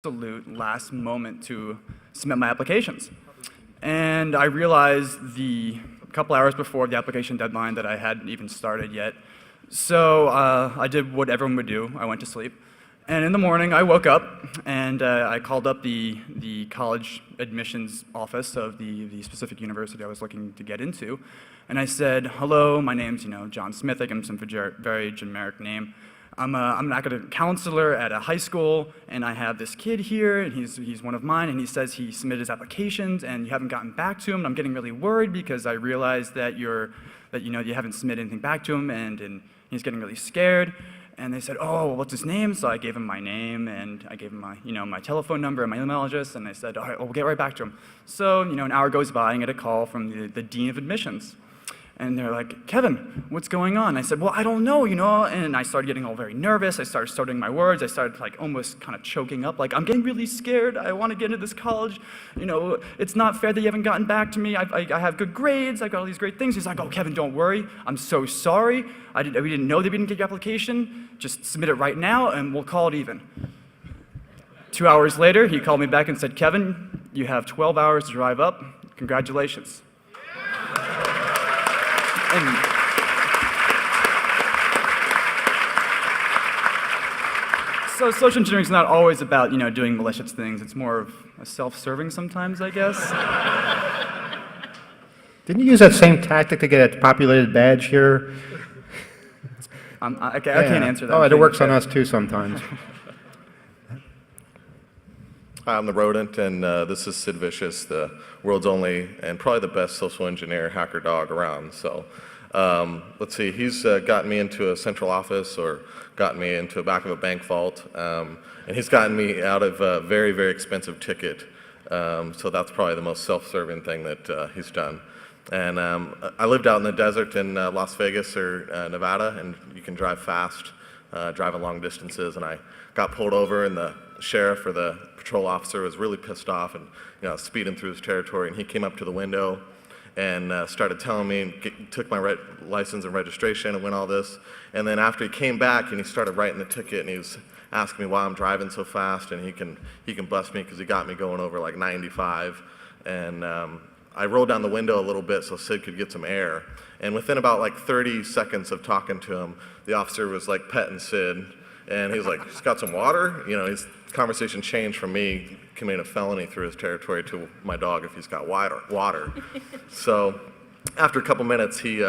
absolute last moment to submit my applications. And I realized a couple hours before the application deadline that I hadn't even started yet. So I did what everyone would do. I went to sleep. And in the morning, I woke up, and I called up the college admissions office of the specific university I was looking to get into. And I said, hello, my name's John Smith. I gave him some very generic name. I'm an academic counselor at a high school, and I have this kid here, and he's one of mine, and he says he submitted his applications, and you haven't gotten back to him. And I'm getting really worried because I realized that you haven't submitted anything back to him, and he's getting really scared. And they said, oh, well, what's his name? So I gave him my name, and I gave him my telephone number and my email address, and they said, all right, well, we'll get right back to him. So an hour goes by, and I get a call from the dean of admissions. And they're like, Kevin, what's going on? I said, well, I don't know, and I started getting all very nervous. I started stuttering my words. I started almost kind of choking up, I'm getting really scared. I want to get into this college. It's not fair that you haven't gotten back to me. I have good grades. I've got all these great things. He's like, oh, Kevin, don't worry. I'm so sorry. We didn't know that we didn't get your application. Just submit it right now, and we'll call it even. 2 hours later, he called me back and said, Kevin, you have 12 hours to drive up. Congratulations. So social engineering is not always about doing malicious things. It's more of a self-serving sometimes, I guess. Didn't you use that same tactic to get a populated badge here? I can't answer that. Oh, it works on us too sometimes. Hi, I'm the Rodent, and this is Sid Vicious, the world's only and probably the best social engineer hacker dog around. So let's see, he's gotten me into a central office or gotten me into the back of a bank vault, and he's gotten me out of a very, very expensive ticket. So that's probably the most self-serving thing that he's done. And I lived out in the desert in Las Vegas or Nevada, and you can drive fast, driving long distances, and I got pulled over, and the sheriff or the patrol officer was really pissed off and speeding through his territory, and he came up to the window and started telling me, and took my license and registration and went all this. And then after he came back and he started writing the ticket, and he was asking me why I'm driving so fast, and he can bust me because he got me going over 95. And I rolled down the window a little bit so Sid could get some air. And within about 30 seconds of talking to him, the officer was petting Sid, and he's like, "He's got some water?" His conversation changed from me committing a felony through his territory to my dog if he's got water. So after a couple minutes, he's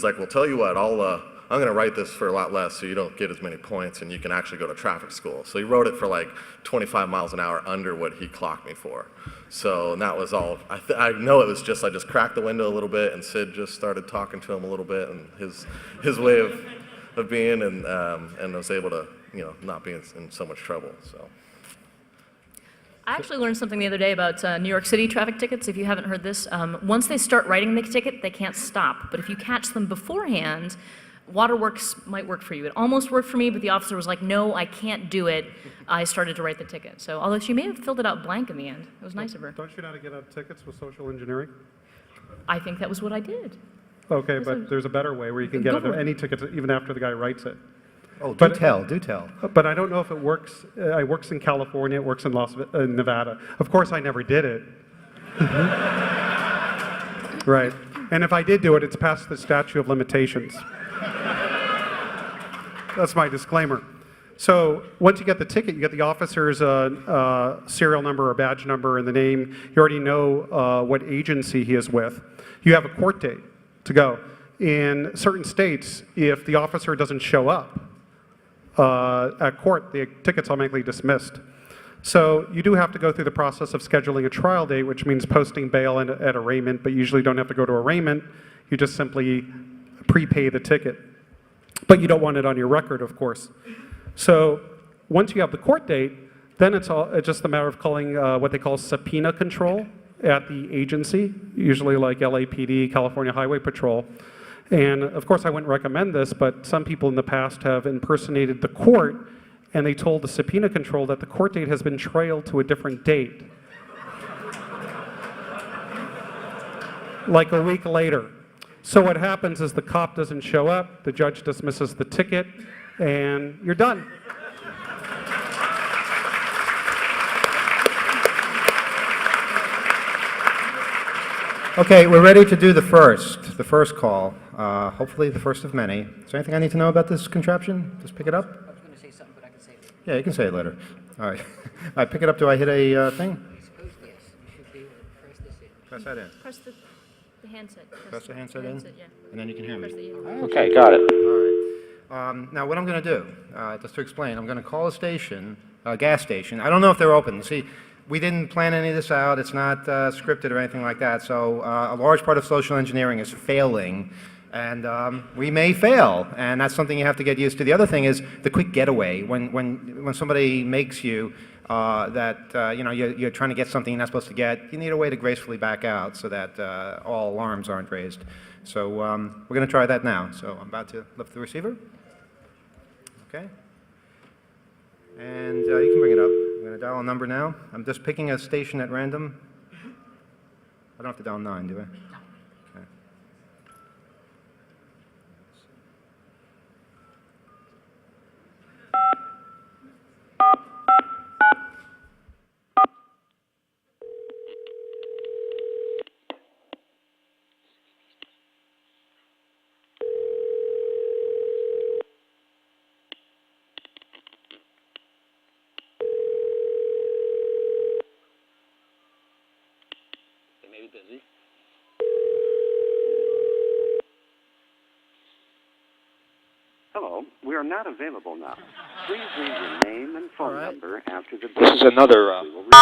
like, "Well, tell you what, I'm going to write this for a lot less so you don't get as many points and you can actually go to traffic school." So he wrote it for 25 miles an hour under what he clocked me for. So and that was all. I know it was just, I just cracked the window a little bit, and Sid just started talking to him a little bit, and his way of being, and I was able to not be in so much trouble. So. I actually learned something the other day about New York City traffic tickets. If you haven't heard this, once they start writing the ticket, they can't stop. But if you catch them beforehand, Waterworks might work for you. It almost worked for me, but the officer was like, "No, I can't do it." I started to write the ticket. So, although she may have filled it out blank in the end, it was nice of her. Don't you know how to get out of tickets with social engineering? I think that was what I did. Okay, but there's a better way where you can get out of any tickets even after the guy writes it. Oh, do tell. But I don't know if it works. It works in California. It works in Nevada. Of course, I never did it. Right. And if I did do it, it's past the statute of limitations. That's my disclaimer. So once you get the ticket, you get the officer's serial number or badge number and the name. You already know what agency he is with. You have a court date to go. In certain states, if the officer doesn't show up at court, the ticket's automatically dismissed. So you do have to go through the process of scheduling a trial date, which means posting bail at arraignment, but you usually don't have to go to arraignment. You just simply prepay the ticket. But you don't want it on your record, of course. So once you have the court date, then it's just a matter of calling what they call subpoena control at the agency, usually like LAPD, California Highway Patrol. And of course, I wouldn't recommend this, but some people in the past have impersonated the court, and they told the subpoena control that the court date has been trailed to a different date. Like a week later. So what happens is the cop doesn't show up, the judge dismisses the ticket, and you're done. Okay, we're ready to do the first call. Hopefully the first of many. Is there anything I need to know about this contraption? Just pick it up? I was going to say something, but I can say it. Yeah, you can say it later. All right. All right, pick it up. Do I hit a thing? I suppose yes. You should be able to press this in. Press that in. Press the handset. Press the handset in? yeah. And then you can hear Press me. the Okay, got it. All right. Now, what I'm going to do, just to explain, I'm going to call a station, a gas station. I don't know if they're open. You see, we didn't plan any of this out. It's not scripted or anything like that. So a large part of social engineering is failing. And we may fail, and that's something you have to get used to. The other thing is the quick getaway. When somebody makes you that you know, you're trying to get something you're not supposed to get, you need a way to gracefully back out so that all alarms aren't raised. So we're going to try that now. So I'm about to lift the receiver. Okay. And you can bring it up. I'm going to dial a number now. I'm just picking a station at random. I don't have to dial 9, do I? Okay. Hello, we are not available now. Please leave your name and phone number after the beep. This is another. We will reach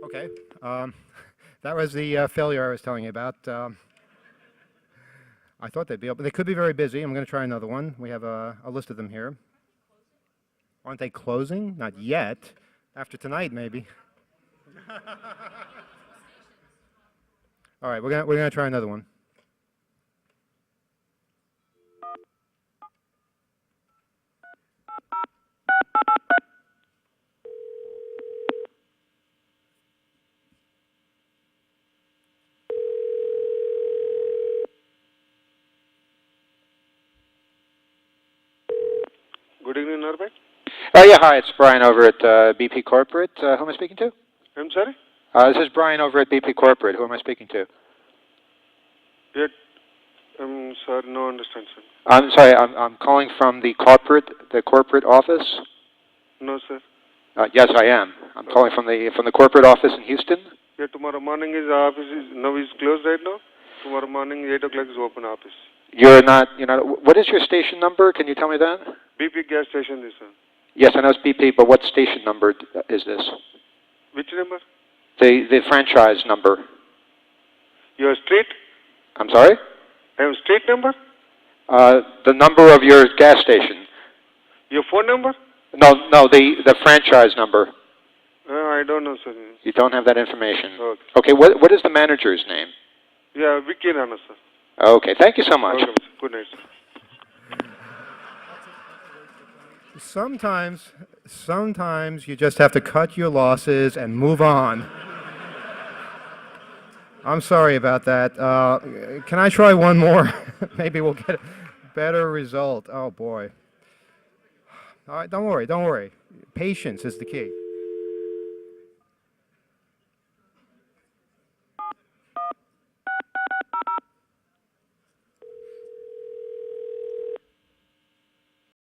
Okay. That was the failure I was telling you about. I thought they'd be open. They could be very busy. I'm going to try another one. We have a list of them here. Aren't they closing? Not yet. After tonight, maybe. All right, we're gonna try another one. Good evening, Norbert. Yeah, hi, it's Brian over at BP Corporate. Who am I speaking to? I'm sorry? This is Brian over at BP Corporate. Who am I speaking to? Yet, I'm sorry, no understand, sir. I'm sorry, I'm calling from the corporate office. No, sir. Yes, I am. I'm calling from the corporate office in Houston. Yeah, tomorrow morning is office is closed right now. Tomorrow morning 8 o'clock is open office. You're not. What is your station number? Can you tell me that? BP gas station this, sir. Yes, I know it's BP, but what station number is this? Which number? The franchise number. Your street? I'm sorry? I have street number? The number of your gas station. Your phone number? No, the franchise number. I don't know, sir. You don't have that information. Okay. Okay, what is the manager's name? Yeah, Vicky Rana, sir. Okay, thank you so much. Welcome, sir. Good night, sir. Sometimes you just have to cut your losses and move on. I'm sorry about that. Can I try one more? Maybe we'll get a better result. Oh, boy. All right, don't worry. Patience is the key.